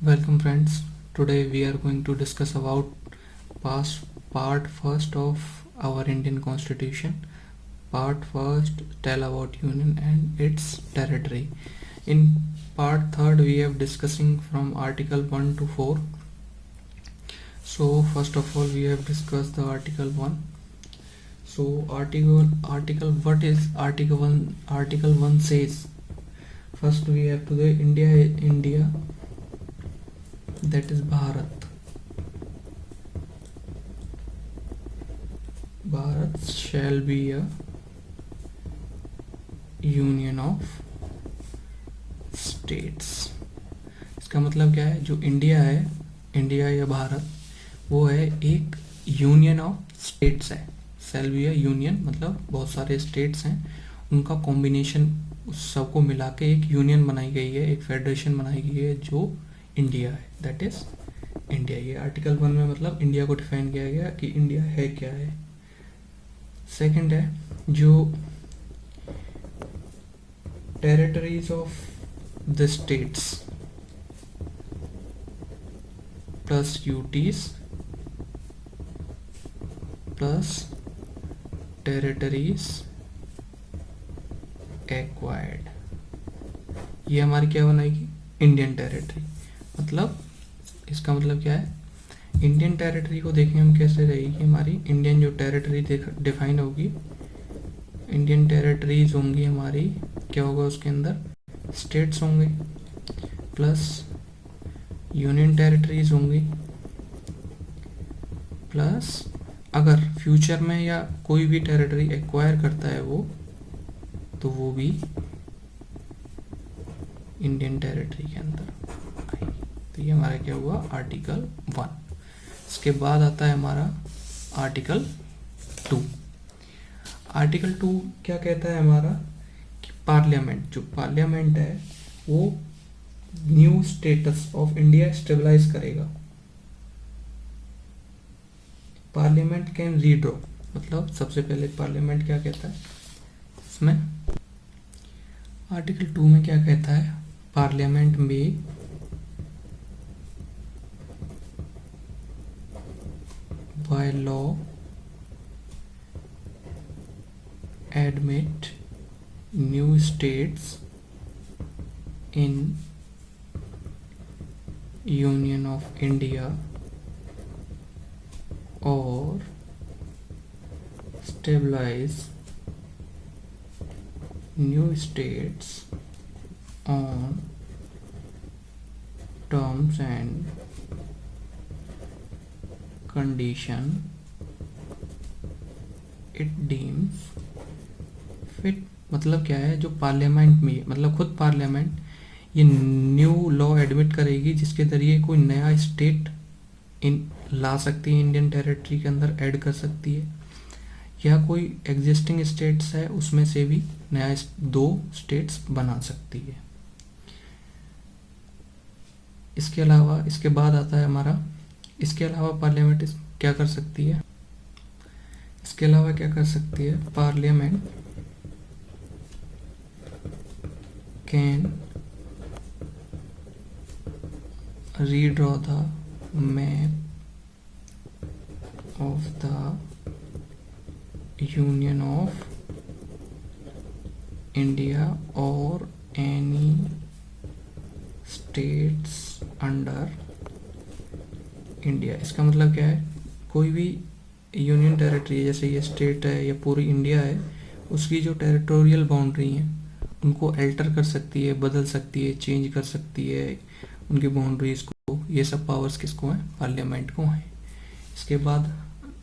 Welcome friends. Today we are going to discuss about past part first of our Indian Constitution. Part first tell about Union and its territory. In part third we are discussing from Article 1 to 4. So first of all we have discussed the Article 1. So article what is Article 1? Article 1 says first we have to the India, that is Bharat. Bharat shall be a union of states. इसका मतलब क्या है, जो India है, India या भारत, वो है एक यूनियन ऑफ स्टेट्स है. शैल बी अ यूनियन मतलब बहुत सारे स्टेट्स हैं, उनका कॉम्बिनेशन, उस सबको मिला के एक यूनियन बनाई गई है, एक फेडरेशन बनाई गई है जो इंडिया है, दैट इज इंडिया. ये आर्टिकल 1 में मतलब इंडिया को डिफाइन किया गया कि इंडिया है क्या है. सेकंड है जो territories of the states plus UTs plus territories acquired, ये हमारी क्या बनाएगी, इंडियन टेरिटरी. मतलब इसका मतलब क्या है, इंडियन टेरिटरी को देखें हम कैसे रहेगी हमारी. इंडियन जो टेरिटरी डिफाइन होगी, इंडियन टेरिटरीज होंगी हमारी, क्या होगा उसके अंदर, स्टेट्स होंगे प्लस यूनियन टेरिटरीज होंगी प्लस अगर फ्यूचर में या कोई भी टेरिटरी एक्वायर करता है वो, तो वो भी इंडियन टेरिटरी के अंदर आएगी. तो ये हमारा क्या हुआ, आर्टिकल 1. इसके बाद आता है हमारा आर्टिकल 2. आर्टिकल 2 क्या कहता है हमारा, कि पार्लियामेंट, जो पार्लियामेंट है वो new status of India stabilize करेगा. पार्लियामेंट कैन रीड्रॉ, मतलब सबसे पहले पार्लियामेंट क्या कहता है इसमें, आर्टिकल 2 में क्या कहता है, पार्लियामेंट में by law admit new states in Union of India or stabilize new states on terms and condition it deems fit. मतलब क्या है, जो पार्लियामेंट में, मतलब खुद पार्लियामेंट ये न्यू लॉ एडमिट करेगी जिसके जरिए कोई नया स्टेट इन ला सकती है, इंडियन टेरिटरी के अंदर ऐड कर सकती है, या कोई एग्जिस्टिंग स्टेट्स है उसमें से भी नया 2 स्टेट्स बना सकती है. इसके अलावा इसके बाद आता है हमारा, इसके अलावा पार्लियामेंट क्या कर सकती है, इसके अलावा क्या कर सकती है, parliament can redraw the map of the union of India और एनी स्टेट्स अंडर इंडिया. इसका मतलब क्या है, कोई भी यूनियन टेरिटरी, जैसे ये स्टेट है या पूरी इंडिया है, उसकी जो टेरिटोरियल बाउंड्री हैं उनको अल्टर कर सकती है, बदल सकती है, चेंज कर सकती है उनकी बाउंड्रीज को. ये सब पावर्स किसको हैं, पार्लियामेंट को हैं. इसके बाद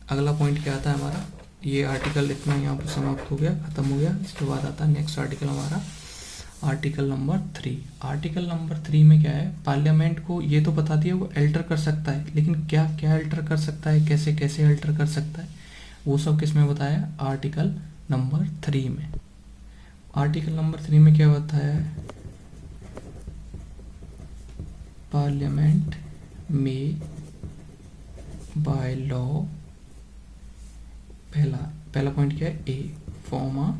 अगला पॉइंट क्या आता है हमारा, ये आर्टिकल इतना यहाँ पर समाप्त हो गया, ख़त्म हो गया. इसके बाद आता है नेक्स्ट आर्टिकल हमारा, आर्टिकल नंबर 3. आर्टिकल नंबर 3 में क्या है, पार्लियामेंट को ये तो बता दिया वो अल्टर कर सकता है, लेकिन क्या क्या अल्टर कर सकता है, कैसे कैसे अल्टर कर सकता है, वो सब किस में बताया, आर्टिकल नंबर 3 में. आर्टिकल नंबर 3 में क्या बताया है, पार्लियामेंट में बाय लॉ, पहला पॉइंट क्या है, A, form a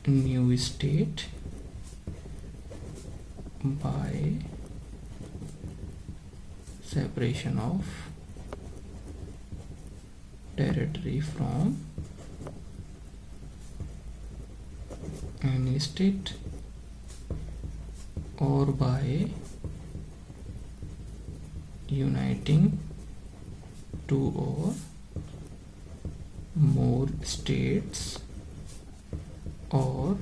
new state by separation of territory from any state or by uniting two or more states or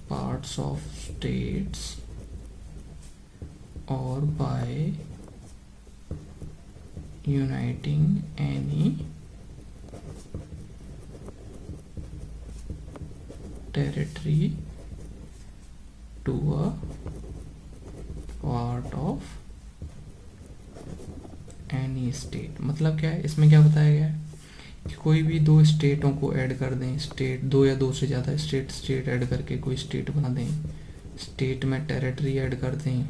parts of states or by uniting any territory to a part of any state। मतलब क्या है, इसमें क्या बताया गया है कि कोई भी दो स्टेटों को ऐड कर दें, स्टेट दो या दो से ज़्यादा स्टेट ऐड करके कोई स्टेट बना दें, स्टेट में टेरिटरी ऐड कर दें,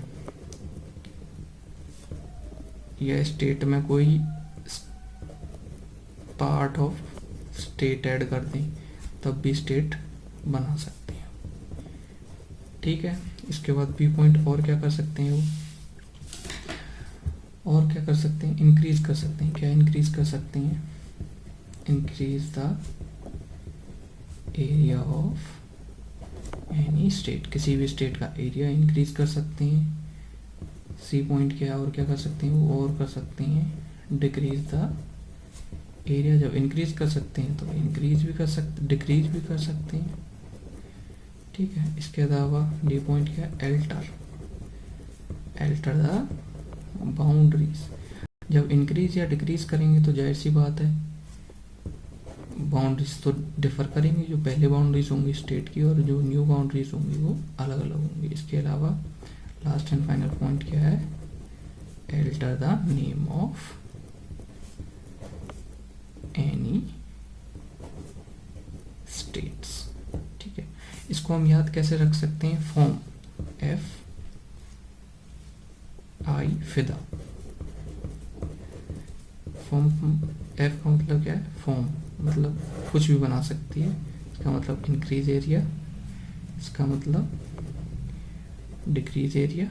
या स्टेट में कोई पार्ट ऑफ स्टेट ऐड कर दें, तब भी स्टेट बना सकते हैं। ठीक है, इसके बाद बी पॉइंट और क्या कर सकते हैं वो, और क्या कर सकते हैं, इंक्रीज कर सकते हैं। क्या इंक्रीज कर सकते हैं, increase the area of any state, किसी भी स्टेट का एरिया इंक्रीज कर सकते हैं। सी पॉइंट क्या और क्या कर सकते हैं वो, और कर सकते हैं डिक्रीज द एरिया। जब इंक्रीज कर सकते हैं तो इंक्रीज भी कर सकते, डिक्रीज भी कर सकते हैं। ठीक है, इसके अलावा डी पॉइंट क्या, एल्टर द बाउंड्रीज। जब इंक्रीज या डिक्रीज करेंगे तो जाहिर सी बात है बाउंड्रीज तो डिफर करेंगी, जो पहले बाउंड्रीज होंगी स्टेट की और जो न्यू बाउंड्रीज होंगी वो अलग अलग होंगी। इसके अलावा लास्ट एंड फाइनल पॉइंट क्या है, alter the name of any states. ठीक है, इसको हम याद कैसे रख सकते हैं, फॉर्म एफ आई फिदा। फॉर्म एफ का मतलब क्या है, फॉर्म मतलब कुछ भी बना सकती है, इसका मतलब इंक्रीज एरिया, इसका मतलब डिक्रीज एरिया,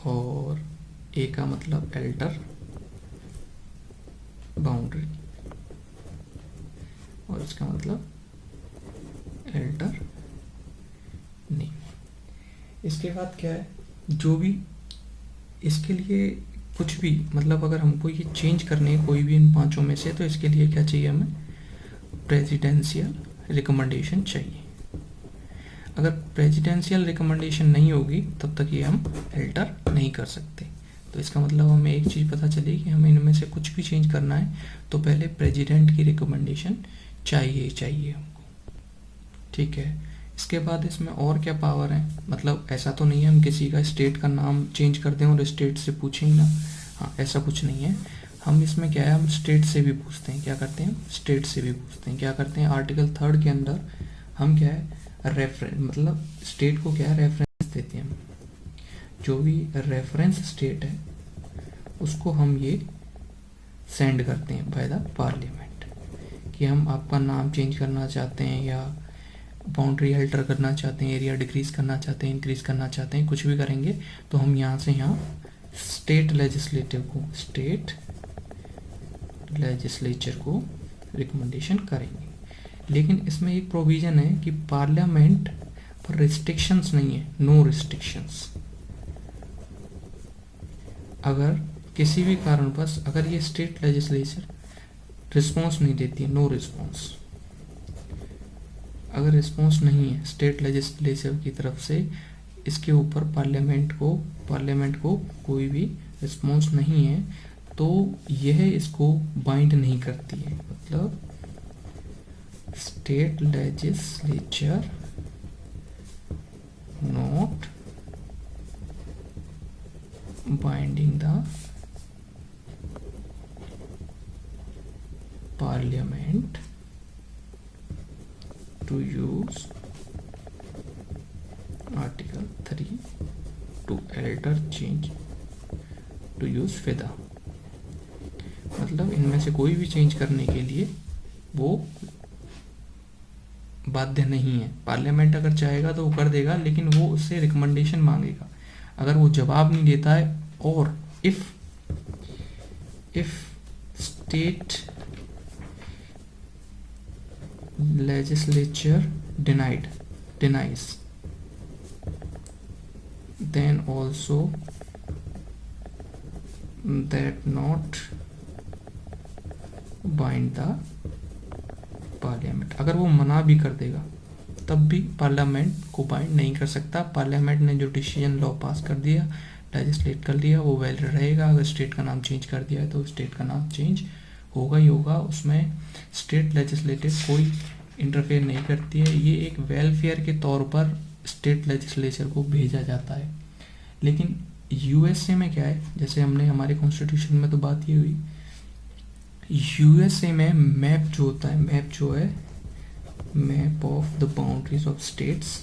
और ए का मतलब एल्टर बाउंड्री, और इसका मतलब एल्टर नेम। इसके बाद क्या है, जो भी इसके लिए कुछ भी मतलब अगर हमको ये चेंज करने हैं कोई भी इन पांचों में से, तो इसके लिए क्या चाहिए, हमें प्रेसिडेंशियल रिकमेंडेशन चाहिए। अगर प्रेसिडेंशियल रिकमेंडेशन नहीं होगी तब तक ये हम एल्टर नहीं कर सकते। तो इसका मतलब हमें एक चीज़ पता चली कि हमें इनमें से कुछ भी चेंज करना है तो पहले प्रेसिडेंट की रिकमेंडेशन चाहिए हमको। ठीक है, इसके बाद इसमें और क्या पावर है, मतलब ऐसा तो नहीं है हम किसी का स्टेट का नाम चेंज कर दें और स्टेट से पूछें ना, हाँ ऐसा कुछ नहीं है। हम इसमें क्या है, हम स्टेट से भी पूछते हैं, क्या करते हैं, स्टेट से भी पूछते हैं। क्या करते हैं, आर्टिकल 3 के अंदर हम क्या है, रेफरेंस मतलब स्टेट को क्या है, रेफरेंस देते हैं हम। जो भी रेफरेंस स्टेट है उसको हम ये सेंड करते हैं बाय द पार्लियामेंट, कि हम आपका नाम चेंज करना चाहते हैं या बाउंड्री अल्टर करना चाहते हैं, एरिया डिक्रीज करना चाहते हैं, इंक्रीज करना चाहते हैं, कुछ भी करेंगे तो हम यहाँ से यहाँ स्टेट लेजिस्लेचर को रिकमेंडेशन करेंगे। लेकिन इसमें एक प्रोविज़न है कि पार्लियामेंट पर रिस्ट्रिक्शंस नहीं है, नो रिस्ट्रिक्शंस। अगर किसी भी कारणवश अगर ये स्टेट लेजिस्लेचर रिस्पॉन्स नहीं देती है, नो रिस्पॉन्स, अगर रिस्पॉन्स नहीं है स्टेट लेजिस्लेचर की तरफ से इसके ऊपर पार्लियामेंट को कोई भी रिस्पॉन्स नहीं है, तो यह इसको बाइंड नहीं करती है। मतलब state legislature not binding the parliament to use article 3 to alter change to use FIDA। मतलब इनमें से कोई भी चेंज करने के लिए वो बाध्य नहीं है। पार्लियामेंट अगर चाहेगा तो वो कर देगा, लेकिन वो उससे रिकमेंडेशन मांगेगा। अगर वो जवाब नहीं देता है, और if state legislature denies, then also that not bind the parliament। अगर वो मना भी कर देगा तब भी पार्लियामेंट को बाइंड नहीं कर सकता। पार्लियामेंट ने जो डिसीजन लॉ पास कर दिया, लेजिस्लेट कर लिया, वो वैलिड रहेगा। अगर स्टेट का नाम चेंज कर दिया है तो स्टेट का नाम चेंज होगा ही होगा। उसमें स्टेट लेजिस्लेटिव कोई इंटरफेयर नहीं करती है। ये एक वेलफेयर के तौर पर स्टेट लेजिस्लेचर को भेजा जाता है। लेकिन यूएसए में क्या है, जैसे हमने हमारे कॉन्स्टिट्यूशन में तो बात ये हुई, यूएसए में मैप जो होता है, मैप जो है map of the boundaries of states,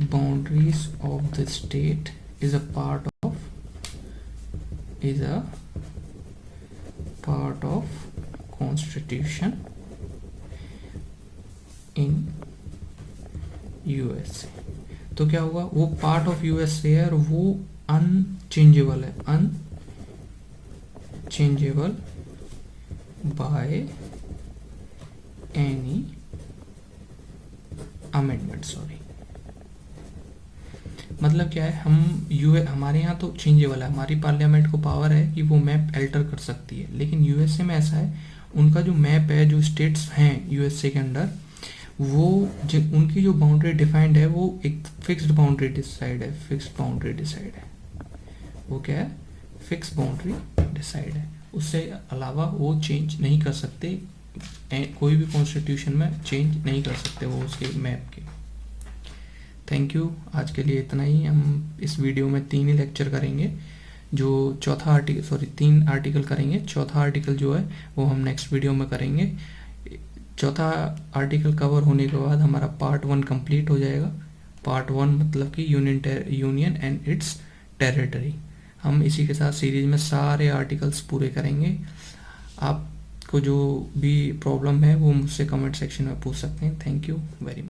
boundaries of the state is a part of constitution in USA. तो क्या होगा, वो पार्ट ऑफ यूएसए है और वो अनचेंजेबल है, unchangeable by any amendment. Sorry, मतलब क्या है, हमारे यहाँ तो चेंजेबल है, हमारी पार्लियामेंट को पावर है कि वो मैप अल्टर कर सकती है। लेकिन यूएसए में ऐसा है, उनका जो मैप है, जो स्टेट्स हैं यूएसए के अंडर, वो उनकी जो बाउंड्री डिफाइंड है वो एक फिक्स्ड बाउंड्री डिसाइड है, वो क्या है, फिक्स बाउंड्री डिसाइड है। उससे अलावा वो चेंज नहीं कर सकते, कोई भी कॉन्स्टिट्यूशन में चेंज नहीं कर सकते वो उसके मैप के। थैंक यू, आज के लिए इतना ही। हम इस वीडियो में 3 ही लेक्चर करेंगे। जो चौथा आर्टिकल, सॉरी 3 आर्टिकल करेंगे, चौथा आर्टिकल जो है वो हम नेक्स्ट वीडियो में करेंगे। चौथा आर्टिकल कवर होने के बाद हमारा पार्ट 1 कंप्लीट हो जाएगा। पार्ट 1 मतलब कि यूनियन एंड इट्स टेरिटरी। हम इसी के साथ सीरीज में सारे आर्टिकल्स पूरे करेंगे। आपको जो भी प्रॉब्लम है वो मुझसे कमेंट सेक्शन में पूछ सकते हैं। Thank you very much.